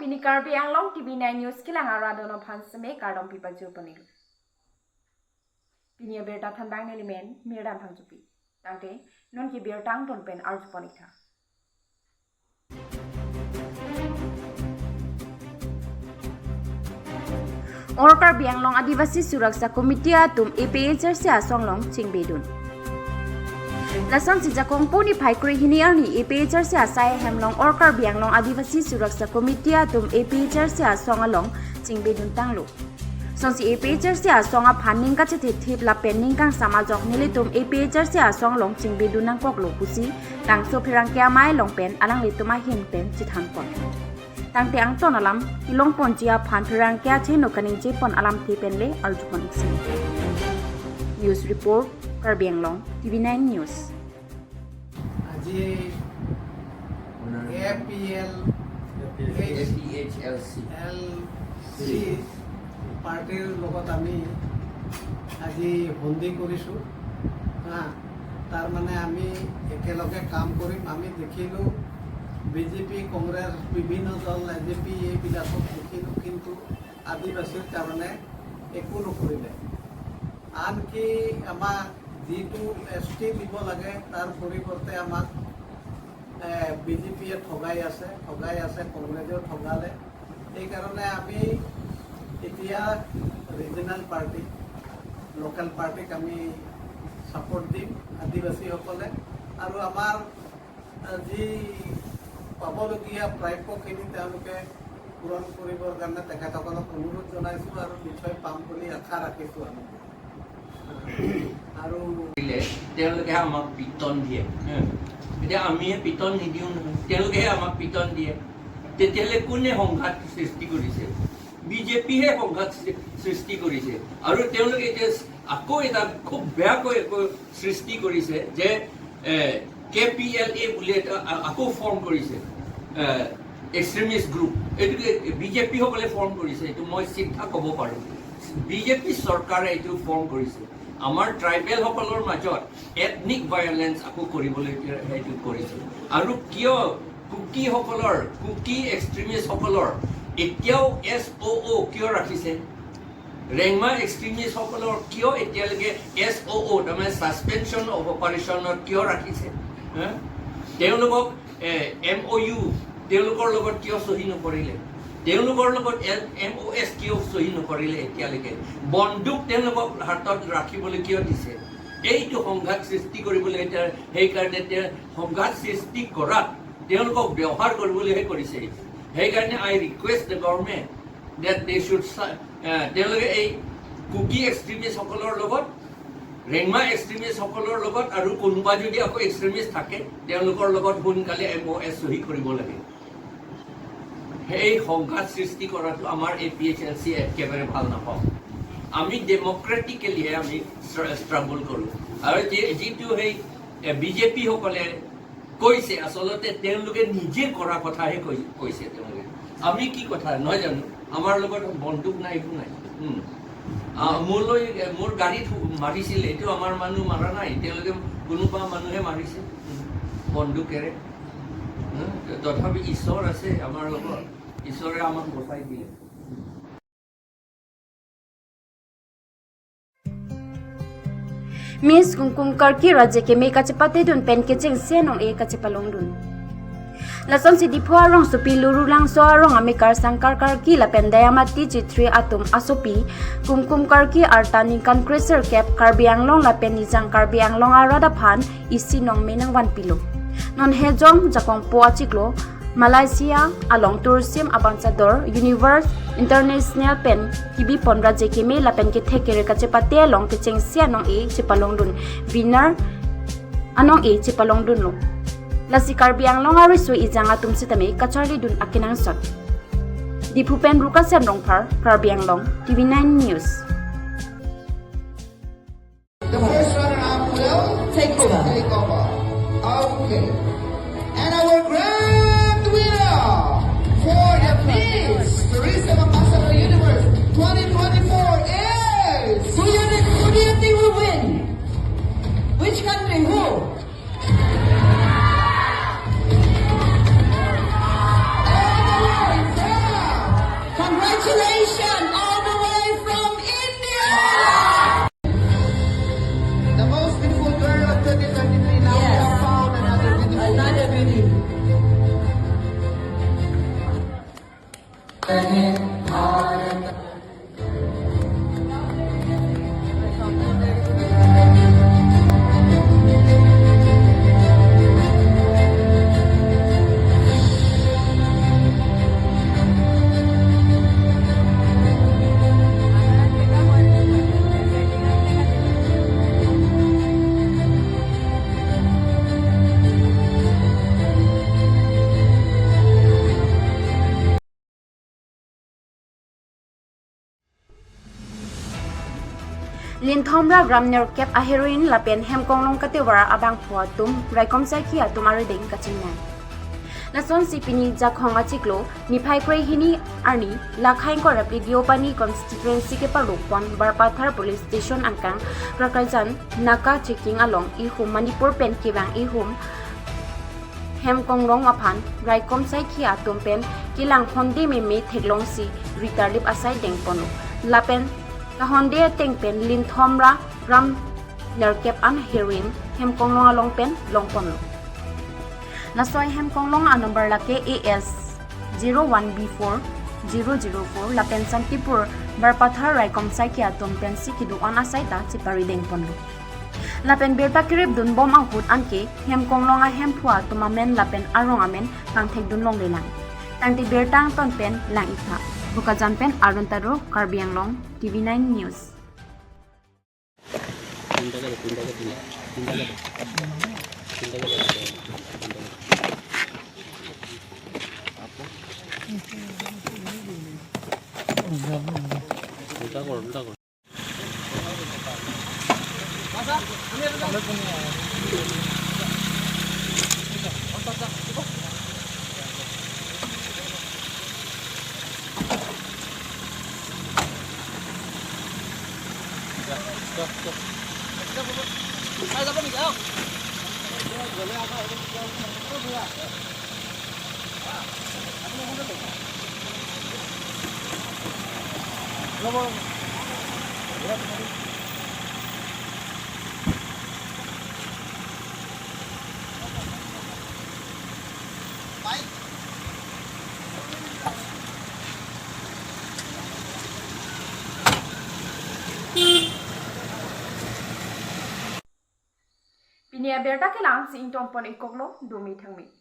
pini Karbi Anglong TV9 News kilang aradono pansame kardom pipa jupani. Pini berta thanbang nelimen mirdan thangjupi. Tangte non ki bertang ton pen arjupanitha. और कार्बी आंगलोंग आदिवासी सुरक्षा committee तुम एपीएचआर से आसोंगलोंग चिंगबेदुन लसन सिजाकोंग pony फाइक्री हिनियारनी एपीएचआर से आसाय हेमलोंग और कार्बी आंगलोंग आदिवासी सुरक्षा committee तुम एपीएचआर से आसोंगलोंग चिंगबेदुन तांगलो सोंसी एपीएचआर से आसोंगा फानिंग का चेथे ला पेनिंग कांग समाजक निले तुम एपीएचआर से आसोंगलोंग चिंगबेदुन नांग कोकलो पुसी तांगसो फिरांग क्या माय लोंग पेन अलांग लेतुमा हिन पेन चिथान कोन Tangte ang ton alam ilong ponjia phan phirang kya che no kaning che pon alam thi penle arjupon isi news report Karbi Anglong Tv9 news aji APL LC party logot ami aji hondi korisu ha tar mane ami ekeloge kaam korim ami dekhilu BJP Congress বিভিন্ন দল AJP এইবিলাকক দেখিলোঁ কিন্তু আদিবাসীৰ কাৰণে একো নকৰিলে আনকি আমাক যিটো এছটি দিব লাগে তাৰ পৰিৱৰ্তে আমাক বিজেপিয়ে ঠগাই আছে কংগ্ৰেছেও ঠগালে সেইকাৰণে আমি এতিয়া ৰিজনেল পাৰ্টি লোকেল পাৰ্টিক আমি ছাপোৰ্ট দিম আদিবাসীসকলে আৰু আমাৰ যি পাবলগীয়া প্ৰাপ্যখিনি তেওঁলোকে পূৰণ কৰিবৰ কাৰণে তেখেতসকলক অনুৰোধ জনাইছোঁ আৰু নিশ্চয় পাম বুলি আশা ৰাখিছোঁ আমি আৰু তেওঁলোকে আমাক পিতন দিয়ে এতিয়া আমিহে পিতন নিদিওঁ নহয় তেওঁলোকেহে আমাক পিতন দিয়ে তেতিয়াহ'লে কোনে সংঘাত সৃষ্টি কৰিছে বিজেপিহে সংঘাত সৃষ্টি কৰিছে আৰু তেওঁলোকে এতিয়া আকৌ এটা খুব বেয়াকৈ সৃষ্টি কৰিছে যে KPLA বুলি এটা আকৌ ফৰ্ম কৰিছে এক্সট্ৰিমিষ্ট গ্ৰুপ এইটোকে বিজেপি সকলে ফৰ্ম কৰিছে এইটো মই চিন্তা ক'ব পাৰোঁ বিজেপি চৰকাৰে এইটো ফৰ্ম কৰিছে আমাৰ ট্ৰাইবেল সকলৰ মাজত এথনিক ভায়লেন্স আকৌ কৰিবলৈ সেইটো কৰিছে আৰু কিয় কুকি এক্সট্ৰিমিষ্ট সকলৰ এতিয়াও SOO কিয় ৰাখিছে ৰেংমা এক্সট্ৰিমিষ্ট সকলৰ কিয় এতিয়ালৈকে SOO তাৰমানে ছাছপেনশ্যন অফ অপাৰেশ্যনত কিয় ৰাখিছে তেওঁলোকক MOU তেওঁলোকৰ লগত কিয় চহী নকৰিলে তেওঁলোকৰ লগত MOS কিয় চহী নকৰিলে এতিয়ালৈকে বন্দুক তেওঁলোকক হাতত ৰাখিবলৈ কিয় দিছে এইটো সংঘাত সৃষ্টি কৰিবলৈ এতিয়া সেইকাৰণে সংঘাত সৃষ্টি কৰাত তেওঁলোকক ব্যৱহাৰ কৰিবলৈহে কৰিছে সেইকাৰণে I request the government that they should তেওঁলোকে এই কুকি এক্সট্ৰিমিষ্ট সকলৰ লগত ৰেংমা এক্সট্ৰিমিষ্ট সকলৰ লগত আৰু কোনোবা যদি আকৌ এক্সট্ৰিমিষ্ট থাকে তেওঁলোকৰ লগত সোনকালে MOS চহী কৰিব লাগে সেই সংঘাত সৃষ্টি কৰাটো আমাৰ APHLC একেবাৰে ভাল নাপাওঁ আমি ডেমক্ৰেটিকেলিহে আমি ষ্ট্ৰাগল কৰোঁ আৰু যিটো সেই বিজেপি সকলে কৈছে আচলতে তেওঁলোকে নিজে কৰা কথাহে কৈছে তেওঁলোকে আমি কি কথা নহয় জানো আমাৰ লগত বন্দুক নাই একো নাই মোৰ গাড়ীত মাৰিছিলে এইটো আমাৰ মানুহ মাৰা নাই তেওঁলোকে কোনোবা মানুহে মাৰিছে বন্দুকেৰে তথাপি ঈশ্বৰ আছে আমাৰ লগত ঈশ্বৰে আমাক বচাই দিলে Miss Kumkum Karki Raja ke me kachapate dun pen ke cheng senong e kachapalong dun Lason si dipo arong supi luru lang so arong amikar sangkar karki la pendayamati G3 atum asopi kumkum karki artani kan crazer cap Karbi Anglong la penizang Karbi Anglong arada phan isi nong menang wan pilo non hejong jakong po achiklo Malaysia along tourism ambassador Universe International pen kibi ponra jekeme la pen ke thekere kachapate long ke cheng sia nong e chipalong dun winner anong e chipalong dun lo Lasi Karbi Anglong arisu ijanga tumsi tame kacharli dun akinang sot. Dipupen ruka sen rongpar Karbi Anglong Tv9 News. The first runner-up will take over. Okay. And our grand winner for the Miss Tourism Ambassador Universe 2024 is... Who do you think will win? Which country? Who? ready. Lin thomra gramner kep a heroin la pen hem konglong katewara abang phua tum raikom sai khia tumare ding kachingnai la son sipini jakhonga chiklo niphai krei hini arni la khain ko rapid pani constituency ke parukpon barpathar police station angkang prakarjan naka checking along I hum manipur pen kibang I hum hem konglong aphan raikom sai khia tum pen kilang khondi me theklong si retardip asai deng ponu la pen Kahonde teng pen lin thomra ram nerkep an heroin hem konglong along pen longpon lo. Nasoi hem konglong a number lake AS 01B4 004 la pen Santipur barpathar raikom saikia tom pen sikidu on asai ta chipari deng pon lo. La pen berta kirib dun bom ang hut anke hem konglong a hem phua tuma men la pen arong amen kang thek dun long lelang. Tangti bertang ton pen lang itha. Buka Janpen Arun Taro, Karbi Anglong, Tv9 News. Pinia berta ke lang si intong pon ikoklo 2 mi thangmi.